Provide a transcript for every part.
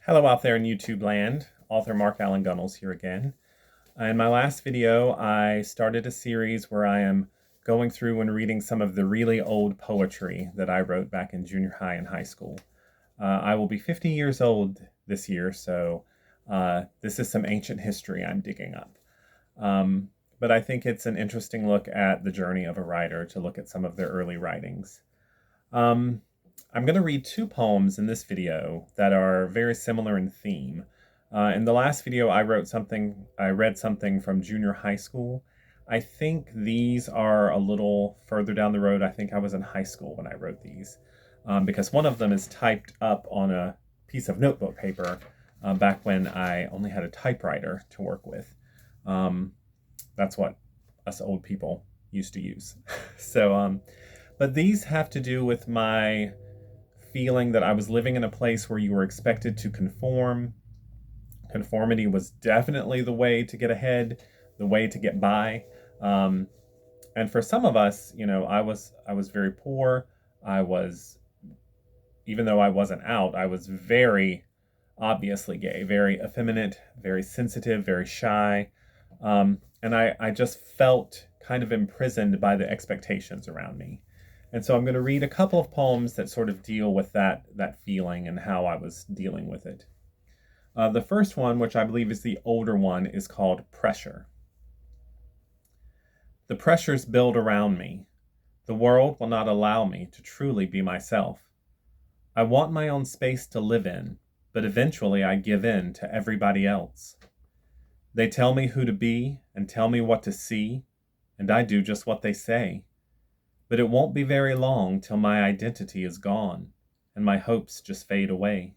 Hello out there in YouTube land. Author Mark Allen Gunnels here again. In my last video, I started a series where I am going through and reading some of the really old poetry that I wrote back in junior high and high school. I will be 50 years old this year, so this is some ancient history I'm digging up. But I think it's an interesting look at the journey of a writer to look at some of their early writings. I'm going to read two poems in this video that are very similar in theme. In the last video, I read something from junior high school. I think these are a little further down the road. I think I was in high school when I wrote these, because one of them is typed up on a piece of notebook paper back when I only had a typewriter to work with. That's what us old people used to use. But these have to do with my feeling that I was living in a place where you were expected to conform. Conformity was definitely the way to get ahead, the way to get by. And for some of us, I was very poor. Even though I wasn't out, I was very obviously gay, very effeminate, very sensitive, very shy. And I just felt kind of imprisoned by the expectations around me. And so I'm going to read a couple of poems that sort of deal with that feeling and how I was dealing with it. The first one, which I believe is the older one, is called Pressure. The pressures build around me. The world will not allow me to truly be myself. I want my own space to live in, but eventually I give in to everybody else. They tell me who to be and tell me what to see, and I do just what they say. But it won't be very long till my identity is gone, and my hopes just fade away.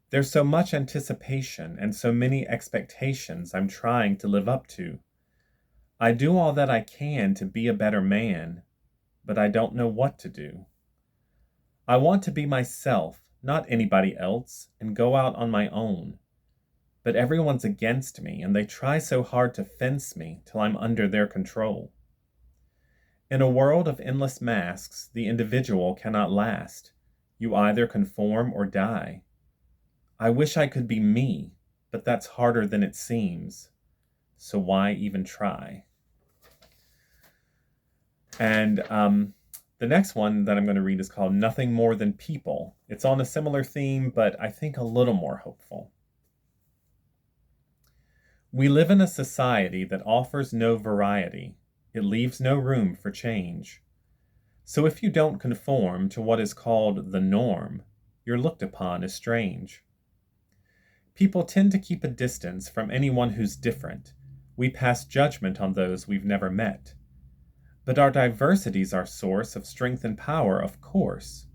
There's so much anticipation and so many expectations I'm trying to live up to. I do all that I can to be a better man, but I don't know what to do. I want to be myself, not anybody else, and go out on my own. But everyone's against me, and they try so hard to fence me till I'm under their control. In a world of endless masks, the individual cannot last. You either conform or die. I wish I could be me, but that's harder than it seems. So why even try? And the next one that I'm going to read is called Nothing More Than People. It's on a similar theme, but I think a little more hopeful. We live in a society that offers no variety. It leaves no room for change. So if you don't conform to what is called the norm, you're looked upon as strange. People tend to keep a distance from anyone who's different. We pass judgment on those we've never met. But our diversity's our source of strength and power, of course.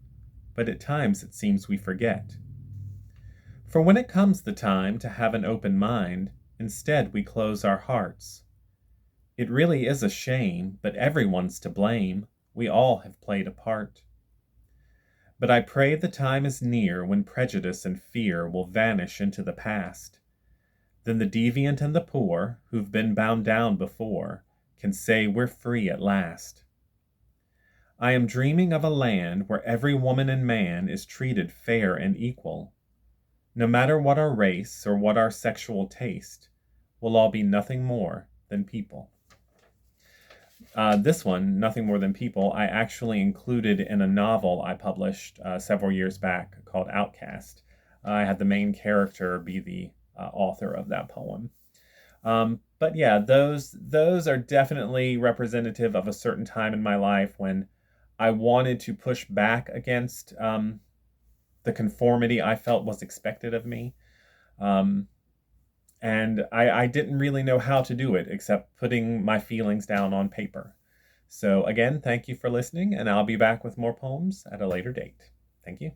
But at times it seems we forget. For when it comes the time to have an open mind, instead we close our hearts. It really is a shame, but everyone's to blame. We all have played a part. But I pray the time is near when prejudice and fear will vanish into the past. Then the deviant and the poor, who've been bound down before, can say we're free at last. I am dreaming of a land where every woman and man is treated fair and equal. No matter what our race or what our sexual taste, we'll all be nothing more than people. This one, Nothing More Than People, I actually included in a novel I published several years back called Outcast. I had the main character be the author of that poem. But yeah, those are definitely representative of a certain time in my life when I wanted to push back against the conformity I felt was expected of me. And I didn't really know how to do it except putting my feelings down on paper. So again, thank you for listening, and I'll be back with more poems at a later date. Thank you.